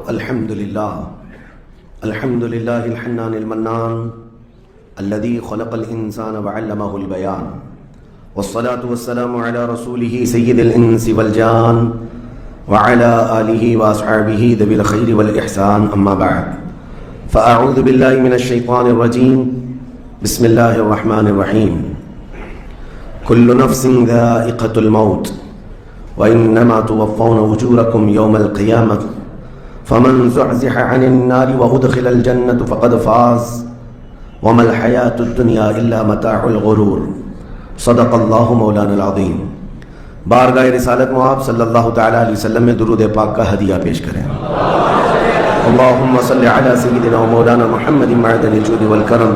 الحمد لله الحنان المنان الذي خلق الإنسان وعلمه البيان والصلاة والسلام على رسوله سيد الإنس والجان وعلى آله وأصحابه ذوي الخير والإحسان أما بعد فأعوذ بالله من الشيطان الرجيم بسم الله الرحمن الرحيم كل نفس ذائقة الموت وإنما توفون أجوركم يوم القيامة فمن زحزح عن النار وأدخل الجنة فقد فاز وما الحياة الدنيا إلا متاع الغرور صدق اللہ مولانا العظیم. بارگاہ رسالت مآب صلی اللہ تعالیٰ علیہ وسلم میں درود پاک کا ہدیہ پیش کریں. اللہم صلی علی سیدنا مولانا محمد معدن الجود والکرم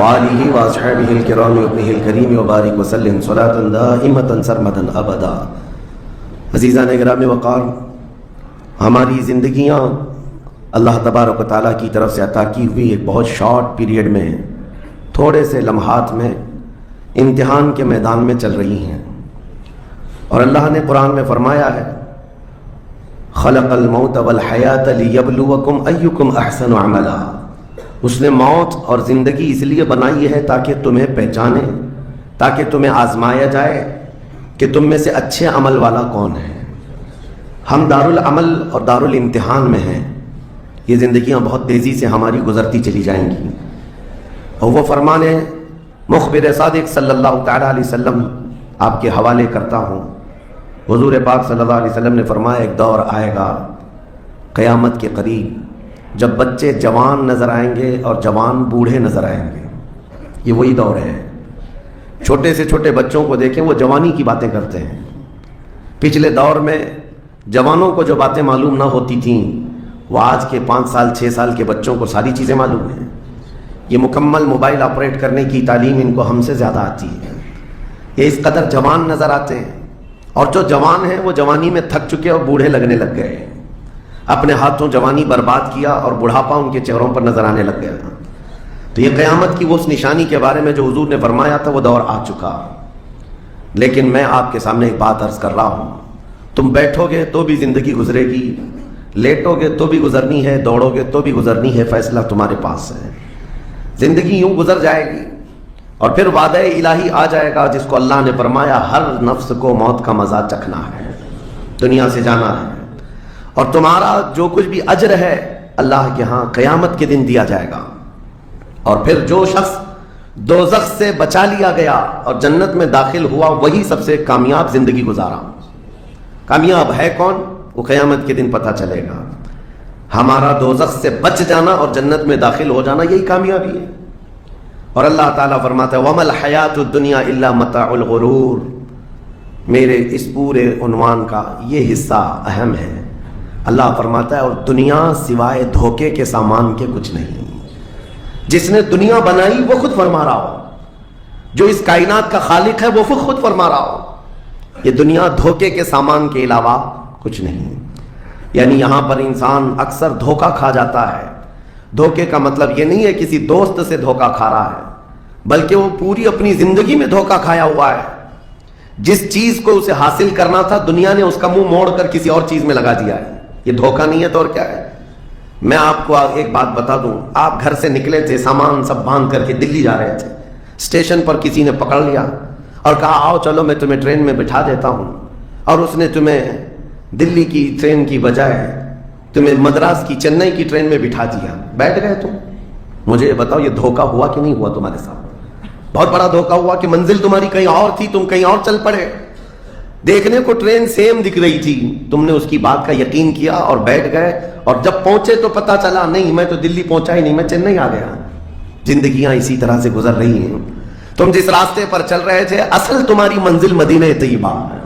وآلہ واصحابہ الکرام وابنہ الکریم وبارک وسلم صلاة دائمة سرمدا ابدا. عزیزان گرامی وقار، ہماری زندگیاں اللہ تبارک و تعالیٰ کی طرف سے عطا کی ہوئی ایک بہت شارٹ پیریڈ میں، تھوڑے سے لمحات میں امتحان کے میدان میں چل رہی ہیں. اور اللہ نے قرآن میں فرمایا ہے خلق الموت والحیات لیبلوکم ایکم احسن عملا. اس نے موت اور زندگی اس لیے بنائی ہے تاکہ تمہیں پہچانے، تاکہ تمہیں آزمایا جائے کہ تم میں سے اچھے عمل والا کون ہے. ہم دارالعمل اور دارالامتحان میں ہیں. یہ زندگیاں بہت تیزی سے ہماری گزرتی چلی جائیں گی. اور وہ فرمان مخبر صادق صلی اللہ تعالیٰ علیہ وسلم آپ کے حوالے کرتا ہوں. حضور پاک صلی اللہ علیہ وسلم نے فرمایا ایک دور آئے گا قیامت کے قریب جب بچے جوان نظر آئیں گے اور جوان بوڑھے نظر آئیں گے. یہ وہی دور ہے. چھوٹے سے چھوٹے بچوں کو دیکھیں، وہ جوانی کی باتیں کرتے ہیں. پچھلے دور میں جوانوں کو جو باتیں معلوم نہ ہوتی تھیں وہ آج کے 5 سال 6 سال کے بچوں کو ساری چیزیں معلوم ہیں. یہ مکمل موبائل آپریٹ کرنے کی تعلیم ان کو ہم سے زیادہ آتی ہے. یہ اس قدر جوان نظر آتے ہیں. اور جو جوان ہیں وہ جوانی میں تھک چکے اور بوڑھے لگنے لگ گئے. اپنے ہاتھوں جوانی برباد کیا اور بڑھاپا ان کے چہروں پر نظر آنے لگ گیا. تو یہ قیامت کی وہ اس نشانی کے بارے میں جو حضور نے فرمایا تھا وہ دور آ چکا. لیکن میں آپ کے سامنے ایک بات عرض کر رہا ہوں. تم بیٹھو گے تو بھی زندگی گزرے گی، لیٹو گے تو بھی گزرنی ہے، دوڑو گے تو بھی گزرنی ہے. فیصلہ تمہارے پاس ہے. زندگی یوں گزر جائے گی اور پھر وعدہ الہی آ جائے گا جس کو اللہ نے فرمایا ہر نفس کو موت کا مزہ چکھنا ہے، دنیا سے جانا ہے. اور تمہارا جو کچھ بھی اجر ہے اللہ کے ہاں قیامت کے دن دیا جائے گا. اور پھر جو شخص دوزخ سے بچا لیا گیا اور جنت میں داخل ہوا وہی سب سے کامیاب زندگی گزارا. کامیاب ہے کون؟ وہ قیامت کے دن پتہ چلے گا. ہمارا دوزخ سے بچ جانا اور جنت میں داخل ہو جانا یہی کامیابی ہے. اور اللہ تعالیٰ فرماتا ہے وَمَا الْحَيَاةُ الدُّنْيَا إِلَّا مَتَاعُ الْغُرُورِ. میرے اس پورے عنوان کا یہ حصہ اہم ہے. اللہ فرماتا ہے اور دنیا سوائے دھوکے کے سامان کے کچھ نہیں. جس نے دنیا بنائی وہ خود فرما رہا ہو، جو اس کائنات کا خالق ہے وہ خود فرما رہا ہو یہ دنیا دھوکے کے سامان کے علاوہ کچھ نہیں. یعنی یہاں پر انسان اکثر دھوکہ کھا جاتا ہے. دھوکے کا مطلب یہ نہیں ہے کسی دوست سے دھوکہ کھا رہا ہے، بلکہ وہ پوری اپنی زندگی میں دھوکہ کھایا ہوا ہے. جس چیز کو اسے حاصل کرنا تھا دنیا نے اس کا منہ موڑ کر کسی اور چیز میں لگا دیا ہے. یہ دھوکہ نہیں ہے تو اور کیا ہے؟ میں آپ کو ایک بات بتا دوں. آپ گھر سے نکلے تھے، سامان سب باندھ کر کے دلی جا رہے تھے. اسٹیشن پر کسی نے پکڑ لیا اور کہا آؤ چلو میں تمہیں ٹرین میں بٹھا دیتا ہوں. اور اس نے تمہیں دلی کی ٹرین کی بجائے تمہیں مدراس کی چنئی کی ٹرین میں بٹھا دیا. بیٹھ گئے تم. مجھے بتاؤ یہ دھوکہ ہوا کہ نہیں ہوا تمہارے ساتھ؟ بہت بڑا دھوکہ ہوا کہ منزل تمہاری کہیں اور تھی، تم کہیں اور چل پڑے. دیکھنے کو ٹرین سیم دکھ رہی تھی، تم نے اس کی بات کا یقین کیا اور بیٹھ گئے. اور جب پہنچے تو پتا چلا نہیں میں تو دلی پہنچا ہی نہیں، میں چنئی آ گیا. زندگیاں اسی طرح سے گزر رہی ہیں. تم جس راستے پر چل رہے تھے اصل تمہاری منزل مدینہ طیبہ ہے.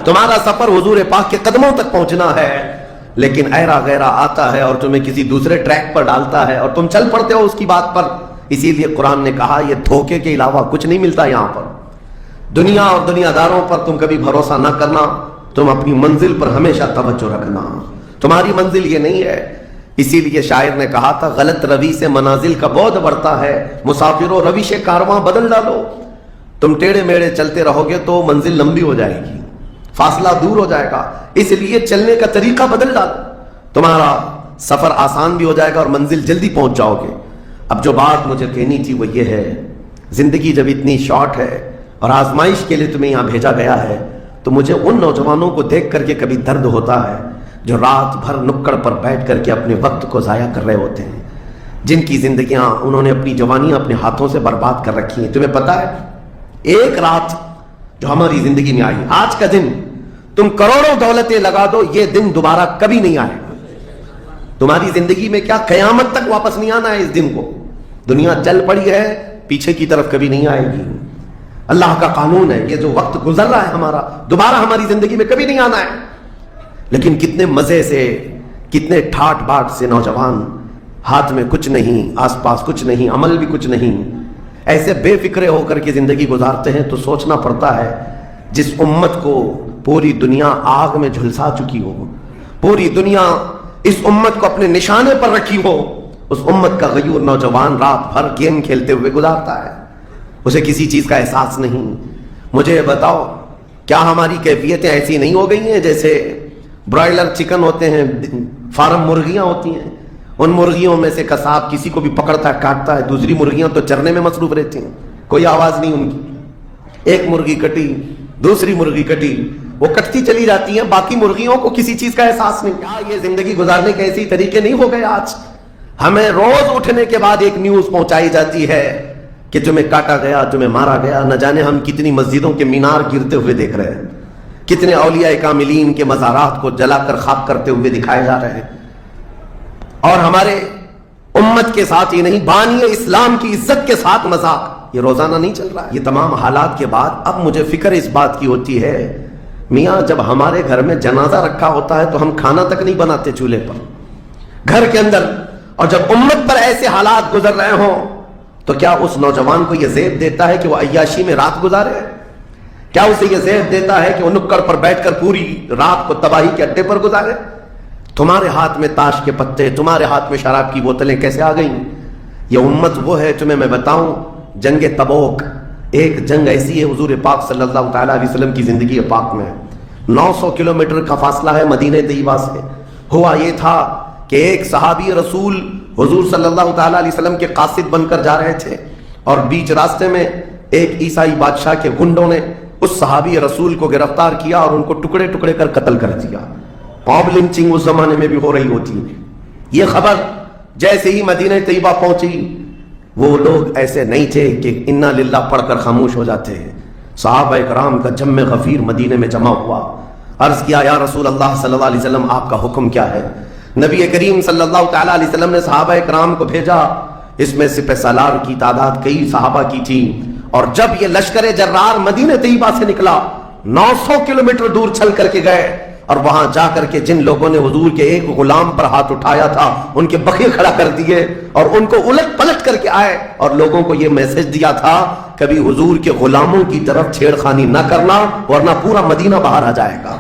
تمہارا سفر حضور پاک کے قدموں تک پہنچنا ہے. لیکن ایرا غیرہ آتا ہے اور تمہیں کسی دوسرے ٹریک پر ڈالتا ہے اور تم چل پڑتے ہو اس کی بات پر. اسی لیے قرآن نے کہا یہ دھوکے کے علاوہ کچھ نہیں ملتا یہاں پر. دنیا اور دنیا داروں پر تم کبھی بھروسہ نہ کرنا. تم اپنی منزل پر ہمیشہ توجہ رکھنا. تمہاری منزل یہ نہیں ہے. اسی لیے شاعر نے کہا تھا غلط روی سے منازل کا بعد بڑھتا ہے، مسافروں روش کارواں بدل ڈالو. تم ٹیڑے میڑے چلتے رہو گے تو منزل لمبی ہو جائے گی، فاصلہ دور ہو جائے گا. اس لیے چلنے کا طریقہ بدل ڈالو. تمہارا سفر آسان بھی ہو جائے گا اور منزل جلدی پہنچ جاؤ گے۔ اب جو بات مجھے کہنی تھی وہ یہ ہے، زندگی جب اتنی شارٹ ہے اور آزمائش کے لیے تمہیں یہاں بھیجا گیا ہے، تو مجھے ان نوجوانوں کو دیکھ کر کے کبھی درد ہوتا ہے جو رات بھر نکڑ پر بیٹھ کر کے اپنے وقت کو ضائع کر رہے ہوتے ہیں، جن کی زندگیاں انہوں نے اپنی جوانیاں اپنے ہاتھوں سے برباد کر رکھی ہیں۔ تمہیں پتا ہے ایک رات جو ہماری زندگی میں آئی، آج کا دن تم کروڑوں دولتیں لگا دو، یہ دن دوبارہ کبھی نہیں آئے گا۔ تمہاری زندگی میں کیا قیامت تک واپس نہیں آنا ہے اس دن کو۔ دنیا چل پڑی ہے، پیچھے کی طرف کبھی نہیں آئے گی۔ اللہ کا قانون ہے، یہ جو وقت گزر رہا ہے ہمارا، دوبارہ ہماری زندگی میں کبھی نہیں آنا ہے۔ لیکن کتنے مزے سے، کتنے ٹھاٹ باٹ سے نوجوان، ہاتھ میں کچھ نہیں، آس پاس کچھ نہیں، عمل بھی کچھ نہیں، ایسے بے فکرے ہو کر کے زندگی گزارتے ہیں۔ تو سوچنا پڑتا ہے جس امت کو پوری دنیا آگ میں جھلسا چکی ہو، پوری دنیا اس امت کو اپنے نشانے پر رکھی ہو، اس امت کا غیور نوجوان رات بھر گیم کھیلتے ہوئے گزارتا ہے، اسے کسی چیز کا احساس نہیں۔ مجھے بتاؤ کیا ہماری کیفیتیں ایسی نہیں ہو گئی ہیں جیسے برائلر چکن ہوتے ہیں، فارم مرغیاں ہوتی ہیں، ان مرغیوں میں سے قصاب کسی کو بھی پکڑتا ہے کاٹتا ہے، دوسری مرغیاں تو چرنے میں مصروف رہتی ہیں، کوئی آواز نہیں ان کی، ایک مرغی کٹی دوسری مرغی کٹی، وہ کٹتی چلی جاتی ہیں، باقی مرغیوں کو کسی چیز کا احساس نہیں۔ کیا یہ زندگی گزارنے کے ایسی طریقے نہیں ہو گئے آج؟ ہمیں روز اٹھنے کے بعد ایک نیوز پہنچائی جاتی ہے کہ تمہیں کاٹا گیا، تمہیں مارا گیا۔ نہ جانے ہم کتنی مسجدوں کے مینار گرتے ہوئے دیکھ رہے ہیں، کتنے اولیاء کاملین کے مزارات کو جلا کر خاک کرتے ہوئے دکھائے جا رہے ہیں، اور ہمارے امت کے ساتھ ہی نہیں، بانی اسلام کی عزت کے ساتھ مذاق، یہ روزانہ نہیں چل رہا ہے۔ یہ تمام حالات کے بعد اب مجھے فکر اس بات کی ہوتی ہے، میاں جب ہمارے گھر میں جنازہ رکھا ہوتا ہے تو ہم کھانا تک نہیں بناتے چولہے پر، گھر کے اندر، اور جب امت پر ایسے حالات گزر رہے ہوں تو کیا اس نوجوان کو یہ زیب دیتا ہے کہ وہ عیاشی میں رات گزارے؟ کیا اسے یہ زیب دیتا ہے کہ وہ نکڑ پر بیٹھ کر پوری رات کو تباہی کے اڈے پر گزارے؟ تمہارے ہاتھ میں تاش کے پتے، تمہارے ہاتھ میں شراب کی بوتلیں کیسے آ گئیں؟ یہ امت وہ ہے، تمہیں میں بتاؤں، جنگ تبوک ایک جنگ ایسی ہے حضور پاک صلی اللہ تعالیٰ علیہ وسلم کی زندگی پاک میں 900 کلومیٹر کا فاصلہ ہے مدینہ طیبہ سے۔ ہوا یہ تھا کہ ایک صحابی رسول حضور صلی اللہ تعالیٰ علیہ وسلم کے قاصد بن کر جا رہے تھے، اور بیچ راستے میں ایک عیسائی بادشاہ کے گنڈوں نے اس صحابی رسول کو گرفتار کیا اور ان کو ٹکڑے ٹکڑے کر قتل کر دیا۔ موب لنچنگ اس زمانے میں بھی ہو رہی ہوتی۔ یہ خبر جیسے ہی مدینہ طیبہ پہنچی، وہ لوگ ایسے نہیں تھے کہ انا للہ پڑھ کر خاموش ہو جاتے ہیں۔ صحابہ کرام کا جم غفیر مدینے میں جمع ہوا، عرض کیا یا رسول اللہ صلی اللہ علیہ وسلم آپ کا حکم کیا ہے؟ نبی کریم صلی اللہ تعالیٰ علیہ وسلم نے صحابہ کرام کو بھیجا، اس میں سپہ سالار کی تعداد کئی صحابہ کی تھی، اور جب یہ لشکر جرار مدینہ طیبہ سے نکلا 900 کلومیٹر دور چل کر کے گئے، اور وہاں جا کر کے جن لوگوں نے حضور کے ایک غلام پر ہاتھ اٹھایا تھا ان کے بخے کھڑا کر دیے اور ان کو الٹ پلٹ کر کے آئے، اور لوگوں کو یہ میسج دیا تھا کبھی حضور کے غلاموں کی طرف چھیڑخانی نہ کرنا ورنہ پورا مدینہ باہر آ جائے گا۔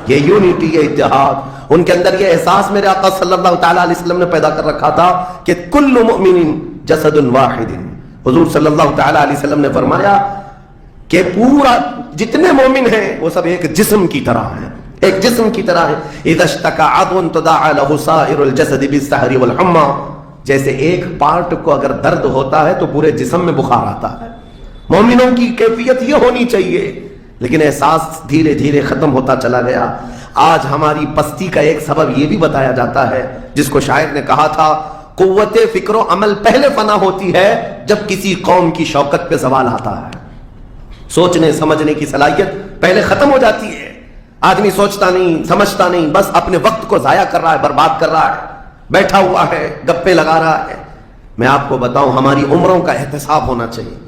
یہ یونٹی، یہ اتحاد، ان کے اندر یہ احساس میرے آقا صلی اللہ تعالیٰ علیہ وسلم نے پیدا کر رکھا تھا کہ کل مومن جسد واحد۔ حضور صلی اللہ تعالیٰ علیہ وسلم نے فرمایا کہ پورا جتنے مومن ہیں وہ سب ایک جسم کی طرح ہیں، ایک جسم کی طرح ہے۔ اذا اشتکى عضو تداعى له سائر الجسد بالسهر والحمى، جیسے ایک پارٹ کو اگر درد ہوتا ہے تو پورے جسم میں بخار آتا ہے۔ مومنوں کی کیفیت یہ ہونی چاہیے، لیکن احساس دھیرے دھیرے ختم ہوتا چلا گیا۔ آج ہماری پستی کا ایک سبب یہ بھی بتایا جاتا ہے، جس کو شاعر نے کہا تھا قوت فکر و عمل پہلے فنا ہوتی ہے جب کسی قوم کی شوکت پہ زوال آتا ہے۔ سوچنے سمجھنے کی صلاحیت پہلے ختم ہو جاتی ہے، آدمی سوچتا نہیں سمجھتا نہیں، بس اپنے وقت کو ضائع کر رہا ہے، برباد کر رہا ہے، بیٹھا ہوا ہے، گپے لگا رہا ہے۔ میں آپ کو بتاؤں ہماری عمروں کا احتساب ہونا چاہیے۔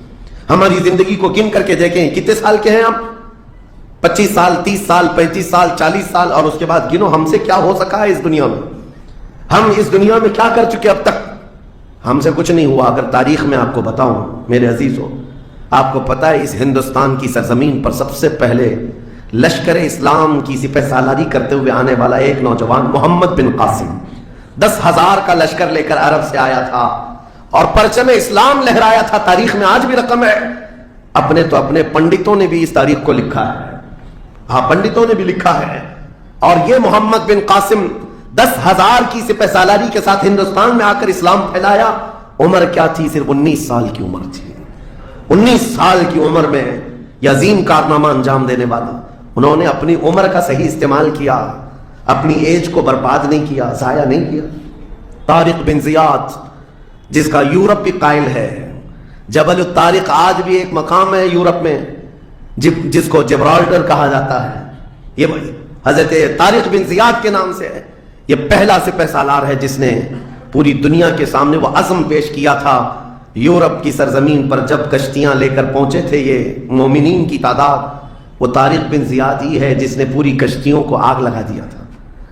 ہماری زندگی کو گن کر کے دیکھیں کتنے سال کے ہیں ہم، 25 سال 30 سال 35 سال 40 سال، اور اس کے بعد گنو ہم سے کیا ہو سکا ہے اس دنیا میں، ہم اس دنیا میں کیا کر چکے اب تک۔ ہم سے کچھ نہیں ہوا۔ اگر تاریخ میں آپ کو بتاؤں میرے عزیزو، آپ کو پتا ہے اس ہندوستان کی سرزمین پر سب سے پہلے لشکر اسلام کی سپہ سالاری کرتے ہوئے آنے والا ایک نوجوان محمد بن قاسم 10,000 کا لشکر لے کر عرب سے آیا تھا اور پرچم اسلام لہرایا تھا۔ تاریخ میں آج بھی رقم ہے، اپنے پنڈتوں نے بھی اس تاریخ کو لکھا ہے، ہاں پنڈتوں نے بھی لکھا ہے۔ اور یہ محمد بن قاسم 10,000 کی سپہ سالاری کے ساتھ ہندوستان میں آ کر اسلام پھیلایا. عمر کیا تھی؟ صرف 19 سال کی عمر تھی. 19 سال کی عمر میں یہ عظیم کارنامہ انجام دینے والا. انہوں نے اپنی عمر کا صحیح استعمال کیا، اپنی ایج کو برباد نہیں کیا، ضائع نہیں کیا. طارق بن زیاد جس کا یورپ بھی قائل ہے، جبل الطارق آج بھی ایک مقام ہے یورپ میں جس کو جبرالٹر کہا جاتا ہے. یہ حضرت طارق بن زیاد کے نام سے ہے. یہ پہلا سپہ سالار ہے جس نے پوری دنیا کے سامنے وہ عزم پیش کیا تھا. یورپ کی سرزمین پر جب کشتیاں لے کر پہنچے تھے یہ مومنین کی تعداد، وہ طارق بن زیاد ہی ہے جس نے پوری کشتیوں کو آگ لگا دیا تھا.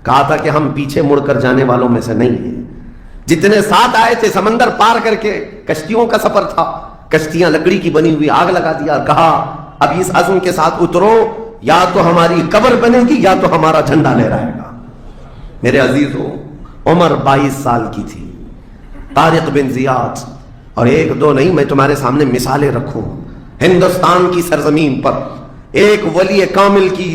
کہا تھا کہ ہم پیچھے مڑ کر جانے والوں میں سے نہیں ہیں. جتنے ساتھ آئے تھے سمندر پار کر کے، کشتیوں کا سفر تھا، کشتیاں لکڑی کی بنی ہوئی، آگ لگا دیا اور کہا اب اس عزم کے ساتھ اترو، یا تو ہماری قبر بنے گی یا تو ہمارا جھنڈا لہرائے گا. میرے عزیزو، عمر 22 سال کی تھی. طارق بن زیاد، اور ایک دو نہیں، میں تمہارے سامنے مثالیں رکھوں. ہندوستان کی سرزمین پر ایک ولی کامل کی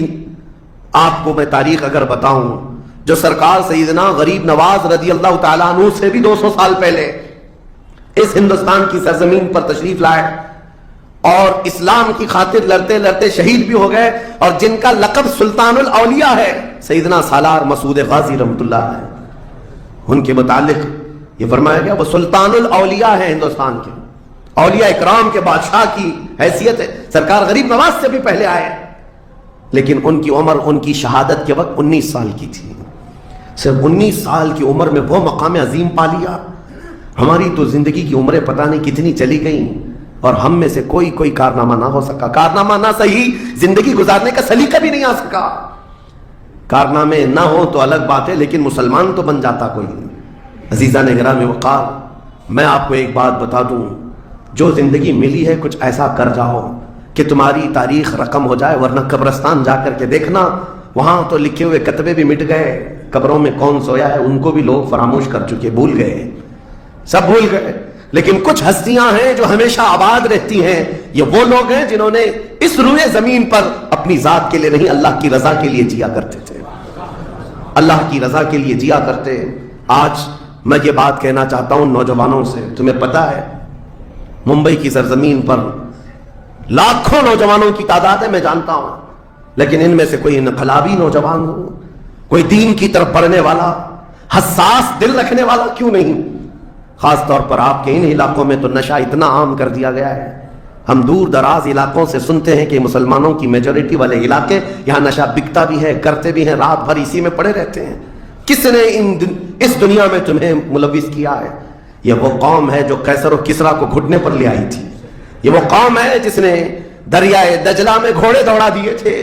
آپ کو میں تاریخ اگر بتاؤں، جو سرکار سیدنا غریب نواز رضی اللہ تعالیٰ عنہ سے بھی 200 سال پہلے اس ہندوستان کی سرزمین پر تشریف لائے اور اسلام کی خاطر لڑتے لڑتے شہید بھی ہو گئے، اور جن کا لقب سلطان الاولیاء ہے، سیدنا سالار مسعود غازی رحمۃ اللہ علیہ. ان کے متعلق یہ فرمایا گیا وہ سلطان الاولیاء ہے، ہندوستان کے اولیاء اکرام کے بادشاہ کی حیثیت ہے. سرکار غریب نواز سے بھی پہلے آئے، لیکن ان کی عمر ان کی شہادت کے وقت 19 سال کی تھی. صرف 19 سال کی عمر میں وہ مقام عظیم پا لیا. ہماری تو زندگی کی عمریں پتہ نہیں کتنی چلی گئیں اور ہم میں سے کوئی کارنامہ نہ ہو سکا. کارنامہ نہ صحیح، زندگی گزارنے کا سلیقہ بھی نہیں آ سکا. کارنامے نہ ہو تو الگ بات ہے، لیکن مسلمان تو بن جاتا کوئی. عزیزان گرامی وقار، میں آپ کو ایک بات بتا دوں، جو زندگی ملی ہے کچھ ایسا کر جاؤ کہ تمہاری تاریخ رقم ہو جائے، ورنہ قبرستان جا کر کے دیکھنا، وہاں تو لکھے ہوئے کتبے بھی مٹ گئے. قبروں میں کون سویا ہے ان کو بھی لوگ فراموش کر چکے، بھول گئے، سب بھول گئے. لیکن کچھ ہستیاں ہیں جو ہمیشہ آباد رہتی ہیں. یہ وہ لوگ ہیں جنہوں نے اس روئے زمین پر اپنی ذات کے لیے نہیں، اللہ کی رضا کے لیے جیا کرتے تھے، اللہ کی رضا کے لیے جیا کرتے. آج میں یہ بات کہنا چاہتا ہوں نوجوانوں سے، تمہیں پتہ ہے ممبئی کی سرزمین پر لاکھوں نوجوانوں کی تعداد ہے، میں جانتا ہوں، لیکن ان میں سے کوئی انقلابی نوجوان ہو، کوئی دین کی طرف بڑھنے والا، حساس دل رکھنے والا کیوں نہیں؟ خاص طور پر آپ کے ان علاقوں میں تو نشہ اتنا عام کر دیا گیا ہے. ہم دور دراز علاقوں سے سنتے ہیں کہ مسلمانوں کی میجورٹی والے علاقے، یہاں نشہ بکتا بھی ہے، کرتے بھی ہیں، رات بھر اسی میں پڑے رہتے ہیں. کس نے اس دنیا میں تمہیں ملوث کیا ہے؟ یہ وہ قوم ہے جو قیصر و کسریٰ کو گھٹنے پر لے آئی تھی. یہ وہ قوم ہے جس نے دریائے دجلہ میں گھوڑے دوڑا دیے تھے.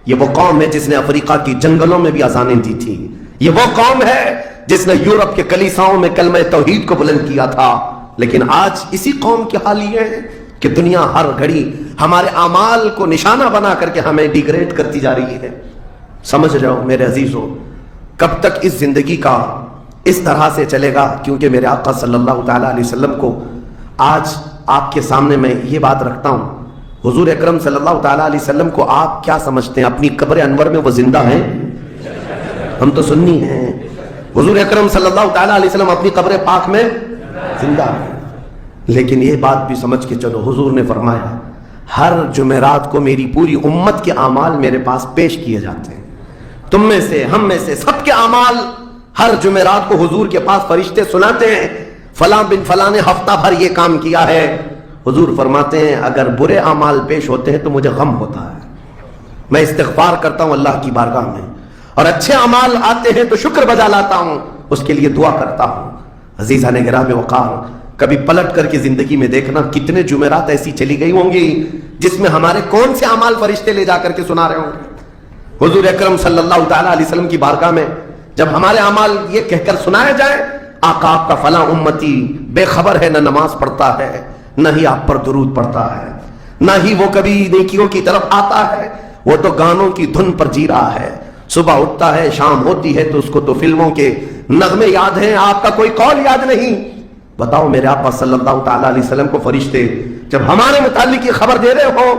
یہ وہ قوم ہے جس نے افریقہ کی جنگلوں میں بھی اذانیں دی تھی. یہ وہ قوم ہے جس نے یورپ کے کلیساؤں میں کلمہ توحید کو بلند کیا تھا. لیکن آج اسی قوم کی حال یہ ہے کہ دنیا ہر گھڑی ہمارے اعمال کو نشانہ بنا کر کے ہمیں ڈیگریڈ کرتی جا رہی ہے. سمجھ جاؤ میرے عزیزو، کب تک اس زندگی کا اس طرح سے چلے گا؟ کیونکہ میرے آقا صلی اللہ تعالیٰ علیہ وسلم کو آج آپ کے سامنے میں یہ بات رکھتا ہوں. حضور اکرم صلی اللہ تعالیٰ علیہ وسلم کو آپ کیا سمجھتے ہیں؟ اپنی قبر انور میں وہ زندہ ہیں؟ ہم تو سنی ہیں. حضور اکرم صلی اللہ تعالیٰ علیہ وسلم اپنی قبر پاک میں زندہ ہیں. لیکن یہ بات بھی سمجھ کے چلو، حضور نے فرمایا ہر جمعرات کو میری پوری امت کے اعمال میرے پاس پیش کیے جاتے ہیں. تم میں سے، ہم میں سے، سب کے اعمال ہر جمعرات کو حضور کے پاس فرشتے سناتے ہیں، فلاں بن فلاں نے ہفتہ بھر یہ کام کیا ہے. حضور فرماتے ہیں اگر برے اعمال پیش ہوتے ہیں تو مجھے غم ہوتا ہے، میں استغفار کرتا ہوں اللہ کی بارگاہ میں، اور اچھے اعمال آتے ہیں تو شکر بجا لاتا ہوں، اس کے لیے دعا کرتا ہوں. عزیزان گرامی وقار، کبھی پلٹ کر کے زندگی میں دیکھنا کتنے جمعرات ایسی چلی گئی ہوں گی جس میں ہمارے کون سے اعمال فرشتے لے جا کر کے سنا رہے ہوں گے. حضور اکرم صلی اللہ تعالیٰ علیہ وسلم کی بارگاہ میں جب ہمارے اعمال یہ کہہ کر سنائے جائیں آقا آپ کا فلاں امتی بے خبر ہے، نہ نماز پڑھتا ہے، نہ ہی آپ پر درود پڑھتا ہے، نہ ہی وہ کبھی نیکیوں کی طرف آتا ہے، وہ تو گانوں کی دھن پر جی رہا ہے، صبح اٹھتا ہے شام ہوتی ہے تو اس کو تو فلموں کے نغمے یاد ہیں، آپ کا کوئی قول یاد نہیں. بتاؤ میرے آقا صلی اللہ تعالیٰ علیہ وسلم کو فرشتے جب ہمارے متعلق یہ خبر دے رہے ہو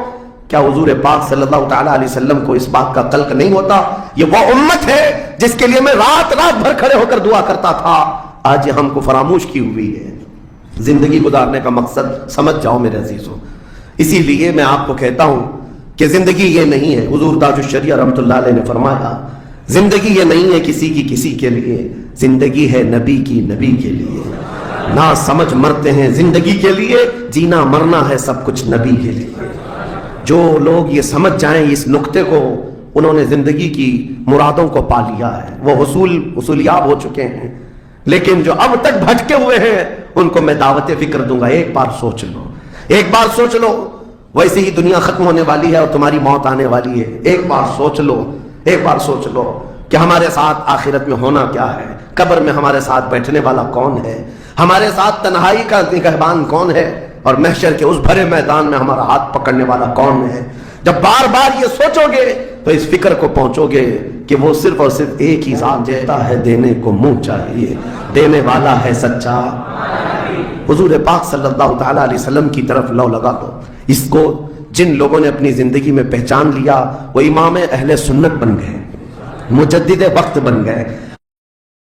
کیا حضور پاک صلی اللہ تعالیٰ علیہ وسلم کو اس بات کا قلق نہیں ہوتا؟ یہ وہ امت ہے جس کے لیے میں رات رات بھر کھڑے ہو کر دعا کرتا تھا، آج یہ ہم کو فراموش کی ہوئی ہے۔ زندگی گزارنے کا مقصد سمجھ جاؤ میرے عزیزوں۔ اسی لیے میں آپ کو کہتا ہوں کہ زندگی یہ نہیں ہے، حضور تاج الشریعہ رحمۃ اللہ علیہ نے فرمایا زندگی یہ نہیں ہے کسی کے لیے، زندگی ہے نبی کی نبی کے لیے۔ نہ سمجھ مرتے ہیں زندگی کے لیے، جینا مرنا ہے سب کچھ نبی کے لیے۔ جو لوگ یہ سمجھ جائیں اس نقطے کو، انہوں نے زندگی کی مرادوں کو پا لیا ہے، وہ حصولیاب ہو چکے ہیں۔ لیکن جو اب تک بھٹکے ہوئے ہیں ان کو میں دعوت فکر دوں گا، ایک بار سوچ لو، ایک بار سوچ لو، ویسے ہی دنیا ختم ہونے والی ہے اور تمہاری موت آنے والی ہے۔ ایک بار سوچ لو، ایک بار سوچ لو کہ ہمارے ساتھ آخرت میں ہونا کیا ہے، قبر میں ہمارے ساتھ بیٹھنے والا کون ہے، ہمارے ساتھ تنہائی کا نگہبان کون ہے، اور محشر کے اس بھرے میدان میں ہمارا ہاتھ پکڑنے والا کون ہے۔ جب بار بار یہ سوچو گے تو اس فکر کو پہنچو گے کہ وہ صرف اور صرف ایک ہی ذات دیتا ہے، دینے کو منہ چاہیے، دینے والا ہے سچا۔ حضور پاک صلی اللہ تعالیٰ علیہ وسلم کی طرف لو لگا دو۔ اس کو جن لوگوں نے اپنی زندگی میں پہچان لیا وہ امام اہل سنت بن گئے، مجدد وقت بن گئے۔